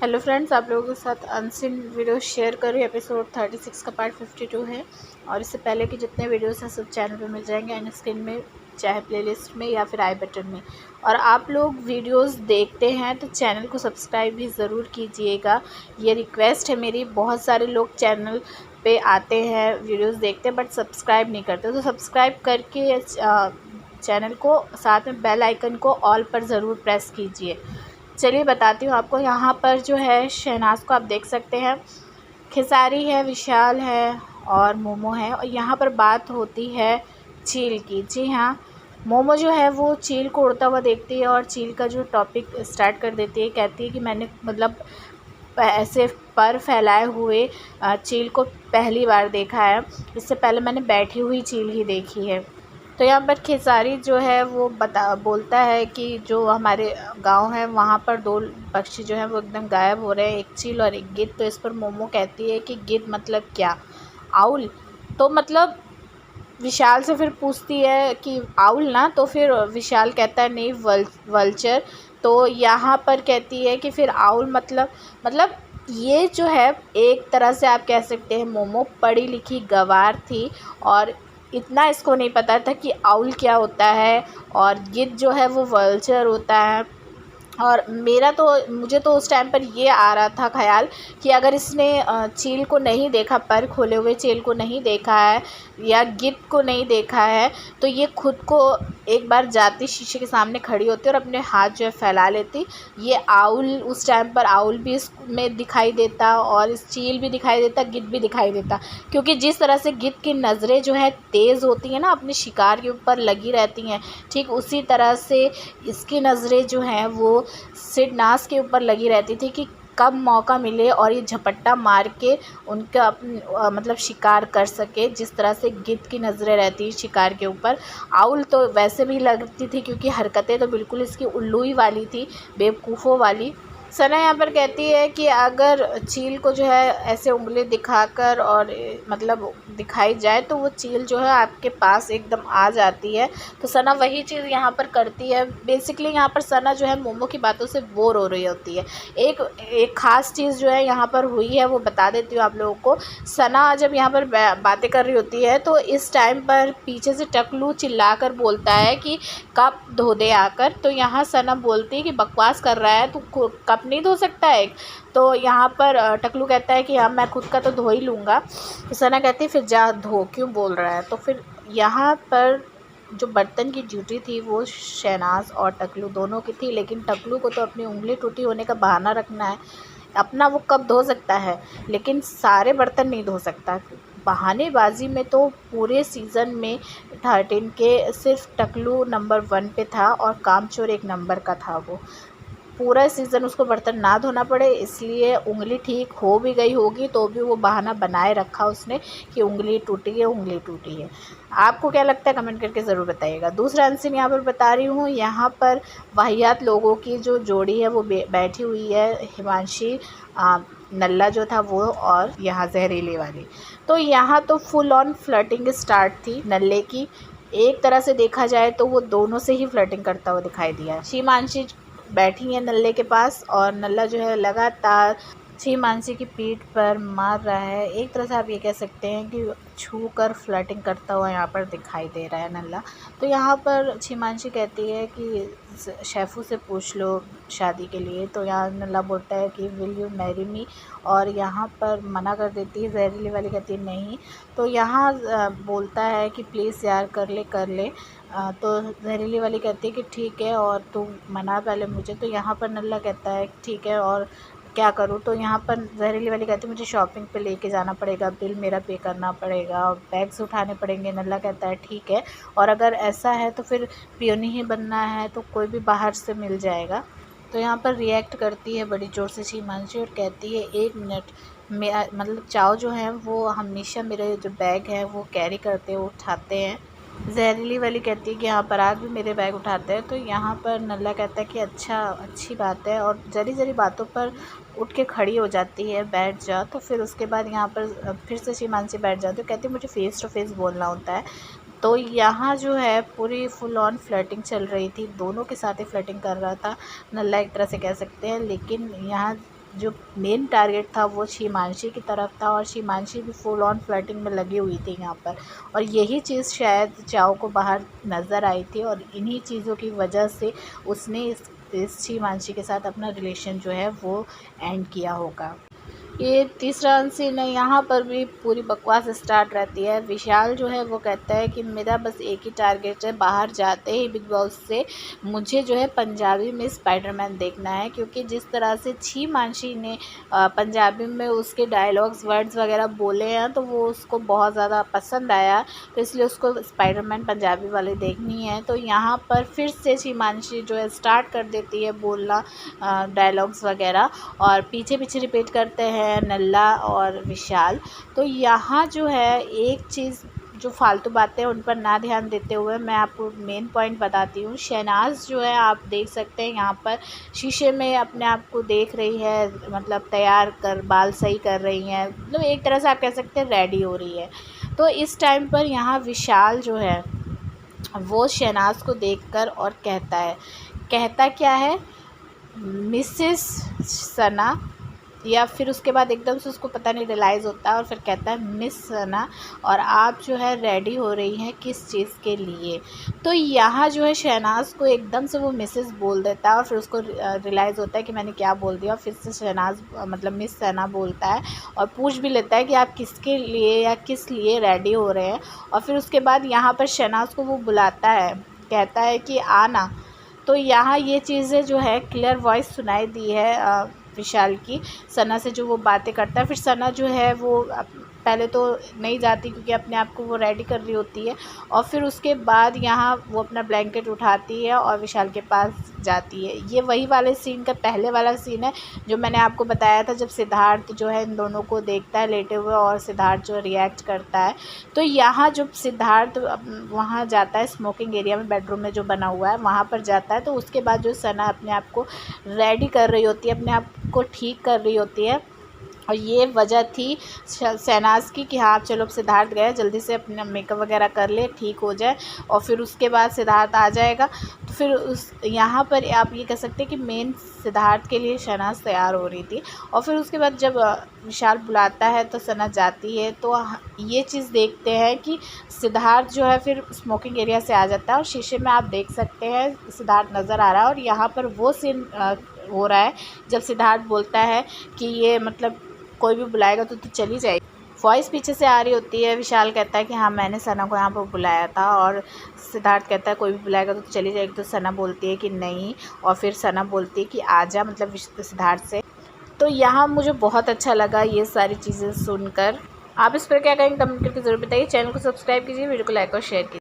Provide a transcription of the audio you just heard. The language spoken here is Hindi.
हेलो फ्रेंड्स, आप लोगों के साथ अनसीन वीडियो शेयर कर रही हूँ। एपिसोड 36 का पार्ट 52 है और इससे पहले के जितने वीडियोस हैं सब चैनल पे मिल जाएंगे एंड स्क्रीन में, चाहे प्लेलिस्ट में या फिर आई बटन में। और आप लोग वीडियोस देखते हैं तो चैनल को सब्सक्राइब भी ज़रूर कीजिएगा, ये रिक्वेस्ट है मेरी। बहुत सारे लोग चैनल पे आते हैं, वीडियोज़ देखते हैं बट सब्सक्राइब नहीं करते, तो सब्सक्राइब करके चैनल को साथ में बेल आइकन को ऑल पर ज़रूर प्रेस कीजिए। चलिए बताती हूँ आपको। यहाँ पर जो है शहनाज को आप देख सकते हैं, खेसारी है, विशाल है और मोमो है। और यहाँ पर बात होती है चील की। जी हाँ, मोमो जो है वो चील को उड़ता हुआ देखती है और चील का जो टॉपिक स्टार्ट कर देती है। कहती है कि मैंने मतलब ऐसे पर फैलाए हुए चील को पहली बार देखा है, इससे पहले मैंने बैठी हुई चील ही देखी है। तो यहाँ पर खेसारी जो है वो बोलता है कि जो हमारे गांव है वहाँ पर दो पक्षी जो हैं वो एकदम गायब हो रहे हैं, एक चील और एक गिद्ध। तो इस पर मोमो कहती है कि गिद्ध मतलब क्या, आउल? तो मतलब विशाल से फिर पूछती है कि आउल ना, तो फिर विशाल कहता है नहीं, वल्चर। तो यहाँ पर कहती है कि फिर आउल मतलब ये जो है एक तरह से आप कह सकते हैं मोमो पढ़ी लिखी गंवार थी और इतना इसको नहीं पता था कि आउल क्या होता है और गिद्ध जो है वो वल्चर होता है। और मुझे तो उस टाइम पर ये आ रहा था ख्याल कि अगर इसने चील को नहीं देखा, पर खोले हुए चील को नहीं देखा है या गिद्ध को नहीं देखा है, तो ये खुद को एक बार जाती शीशे के सामने खड़ी होती और अपने हाथ जो है फैला लेती। ये आउल, उस टाइम पर आउल भी इसमें दिखाई देता और इस चील भी दिखाई देता, गिद्ध भी दिखाई देता। क्योंकि जिस तरह से गिद्ध की नज़रें जो है तेज़ होती हैं ना, अपने शिकार के ऊपर लगी रहती हैं, ठीक उसी तरह से इसकी नज़रें जो हैं वो सिडनास के ऊपर लगी रहती थी कि कब मौका मिले और ये झपट्टा मार के उनका मतलब शिकार कर सके। जिस तरह से गिद्ध की नज़रें रहती है शिकार के ऊपर, आउल तो वैसे भी लगती थी क्योंकि हरकतें तो बिल्कुल इसकी उल्लू ही वाली थी, बेवकूफ़ों वाली। सना यहाँ पर कहती है कि अगर चील को जो है ऐसे उंगली दिखाकर और मतलब दिखाई जाए तो वो चील जो है आपके पास एकदम आ जाती है। तो सना वही चीज़ यहाँ पर करती है। बेसिकली यहाँ पर सना जो है मोमो की बातों से बोर हो रही होती है। एक ख़ास चीज़ जो है यहाँ पर हुई है वो बता देती हूँ आप लोगों को। सना जब यहाँ पर बातें कर रही होती है तो इस टाइम पर पीछे से टकलू चिल्ला कर बोलता है कि कप धो दे आकर। तो यहाँ सना बोलती है कि बकवास कर रहा है, तू कप नहीं धो सकता है? तो यहाँ पर टकलू कहता है कि हाँ मैं खुद का तो धो ही लूँगा। तो सना कहती है फिर जा धो, क्यों बोल रहा है? तो फिर यहाँ पर जो बर्तन की ड्यूटी थी वो शहनाज और टकलू दोनों की थी, लेकिन टकलू को तो अपनी उंगली टूटी होने का बहाना रखना है। अपना वो कप धो सकता है लेकिन सारे बर्तन नहीं धो सकता। बहानेबाजी में तो पूरे सीज़न में 13 के सिर्फ टकलू नंबर 1 पे था और कामचोर 1 नंबर का था। वो पूरा सीज़न उसको बर्तन ना धोना पड़े, इसलिए उंगली ठीक हो भी गई होगी तो भी वो बहाना बनाए रखा उसने कि उंगली टूटी है, उंगली टूटी है। आपको क्या लगता है कमेंट करके ज़रूर बताइएगा। दूसरा आंसर यहाँ पर बता रही हूँ। यहाँ पर वाहियात लोगों की जो जोड़ी है वो बैठी हुई है, हिमांशी, नल्ला जो था वो, और यहाँ जहरीली वाली। तो यहाँ तो फुल ऑन फ्लर्टिंग स्टार्ट थी नल्ले की। एक तरह से देखा जाए तो वो दोनों से ही फ्लर्टिंग करता हुआ दिखाई दिया। हिमांशी बैठी है नल्ले के पास और नल्ला जो है लगातार हिमांशी की पीठ पर मार रहा है। एक तरह से आप ये कह सकते हैं कि छू कर फ्लर्टिंग करता हुआ यहाँ पर दिखाई दे रहा है नल्ला। तो यहाँ पर हिमांशी कहती है कि शेफू से पूछ लो शादी के लिए। तो यहाँ नल्ला बोलता है कि विल यू मैरी मी, और यहाँ पर मना कर देती है। जहरीली वाली कहती है नहीं। तो यहाँ बोलता है कि प्लीज़ यार कर ले। तो जहरीली वाली कहती है कि ठीक है और तू मना पहले मुझे। तो यहाँ पर नल्ला कहता है ठीक है और क्या करूँ? तो यहाँ पर जहरीली वाली कहती है मुझे शॉपिंग पे लेके जाना पड़ेगा, बिल मेरा पे करना पड़ेगा, बैग्स उठाने पड़ेंगे। नल्ला कहता है ठीक है, और अगर ऐसा है तो फिर पियोनी ही बनना है तो कोई भी बाहर से मिल जाएगा। तो यहाँ पर रिएक्ट करती है बड़ी ज़ोर से हिमांशी और कहती है 1 मिनट, मतलब चाव जो है वो हमेशा मेरे जो बैग हैं वो कैरी करते हैं, उठाते हैं। जहरीली वाली कहती है कि हाँ पराग भी मेरे बैग उठाते हैं। तो यहाँ पर नल्ला कहता है कि अच्छा, अच्छी बात है, और ज़री ज़री बातों पर उठ के खड़ी हो जाती है, बैठ जा। तो फिर उसके बाद यहाँ पर फिर से हिमांशी बैठ जाती है, कहती है मुझे फ़ेस टू फेस बोलना होता है। तो यहाँ जो है पूरी फुल ऑन फ्लर्टिंग चल रही थी, दोनों के साथ ही फ्लर्टिंग कर रहा था नल्ला एक तरह से कह सकते हैं। लेकिन यहाँ जो मेन टारगेट था वो शीमांशी की तरफ था और शीमांशी भी फुल ऑन फ्लर्टिंग में लगी हुई थी यहाँ पर। और यही चीज़ शायद चाओ को बाहर नज़र आई थी और इन्हीं चीज़ों की वजह से उसने इस शीमांशी के साथ अपना रिलेशन जो है वो एंड किया होगा। ये तीसरा सीन है, यहाँ पर भी पूरी बकवास स्टार्ट रहती है। विशाल जो है वो कहता है कि मेरा बस एक ही टारगेट है, बाहर जाते ही बिग बॉस से मुझे जो है पंजाबी में स्पाइडरमैन देखना है, क्योंकि जिस तरह से शीमांशी ने पंजाबी में उसके डायलॉग्स वर्ड्स वगैरह बोले हैं तो वो उसको बहुत ज़्यादा पसंद आया, तो इसलिए उसको स्पाइडरमैन पंजाबी वाली देखनी है। तो यहाँ पर फिर से शीमांशी जो है स्टार्ट कर देती है बोलना डायलॉग्स वगैरह, और पीछे पीछे रिपीट करते हैं नल्ला और विशाल। तो यहाँ जो है एक चीज़ जो फालतू बातें उन पर ना ध्यान देते हुए मैं आपको मेन पॉइंट बताती हूँ। शहनाज जो है आप देख सकते हैं यहाँ पर शीशे में अपने आप को देख रही है, मतलब तैयार कर बाल सही कर रही हैं, मतलब एक तरह से आप कह सकते हैं रेडी हो रही है। तो इस टाइम पर यहाँ विशाल जो है वो शहनाज को देखकर और कहता क्या है, मिसेस सना, या फिर उसके बाद एकदम से उसको पता नहीं रियलाइज़ होता है और फिर कहता है मिस सना, और आप जो है रेडी हो रही हैं किस चीज़ के लिए। तो यहाँ जो है शहनाज को एकदम से वो मिसेस बोल देता है और फिर उसको रियलाइज़ होता है कि मैंने क्या बोल दिया, और फिर से शहनाज मतलब मिस सना बोलता है और पूछ भी लेता है कि आप किसके लिए या किस लिए रेडी हो रहे हैं। और फिर उसके बाद यहाँ पर शहनाज को वो बुलाता है, कहता है कि आना। तो यहाँ ये चीज़ें जो है क्लियर वॉइस सुनाई दी है विशाल की, सना से जो वो बातें करता है। फिर सना जो है वो पहले तो नहीं जाती क्योंकि अपने आप को वो रेडी कर रही होती है, और फिर उसके बाद यहाँ वो अपना ब्लैंकेट उठाती है और विशाल के पास जाती है। ये वही वाले सीन का पहले वाला सीन है जो मैंने आपको बताया था, जब सिद्धार्थ जो है इन दोनों को देखता है लेटे हुए और सिद्धार्थ जो रिएक्ट करता है। तो यहाँ जब सिद्धार्थ वहाँ जाता है स्मोकिंग एरिया में, बेडरूम में जो बना हुआ है वहाँ पर जाता है, तो उसके बाद जो सना अपने आप को रेडी कर रही होती है, अपने आप को ठीक कर रही होती है, और ये वजह थी शहनाज की कि हाँ चलो अब सिद्धार्थ गए, जल्दी से अपना मेकअप वगैरह कर ले, ठीक हो जाए, और फिर उसके बाद सिद्धार्थ आ जाएगा। तो फिर उस यहाँ पर आप ये कह सकते हैं कि मेन सिद्धार्थ के लिए शहनाज तैयार हो रही थी। और फिर उसके बाद जब विशाल बुलाता है तो सना जाती है, तो ये चीज़ देखते हैं कि सिद्धार्थ जो है फिर स्मोकिंग एरिया से आ जाता है और शीशे में आप देख सकते हैं सिद्धार्थ नज़र आ रहा है। और यहाँ पर वो सीन हो रहा है जब सिद्धार्थ बोलता है कि ये मतलब कोई भी बुलाएगा तो तू चली जाएगी। वॉइस पीछे से आ रही होती है, विशाल कहता है कि हाँ मैंने सना को यहाँ पर बुलाया था, और सिद्धार्थ कहता है कोई भी बुलाएगा तो चली जाएगी। तो सना बोलती है कि नहीं, और फिर सना बोलती है कि आजा, मतलब सिद्धार्थ से। तो यहाँ मुझे बहुत अच्छा लगा ये सारी चीज़ें सुनकर। आप इस पर क्या कहेंगे कमेंट करके ज़रूर बताइए। चैनल को सब्सक्राइब कीजिए, वीडियो को लाइक और शेयर कीजिए।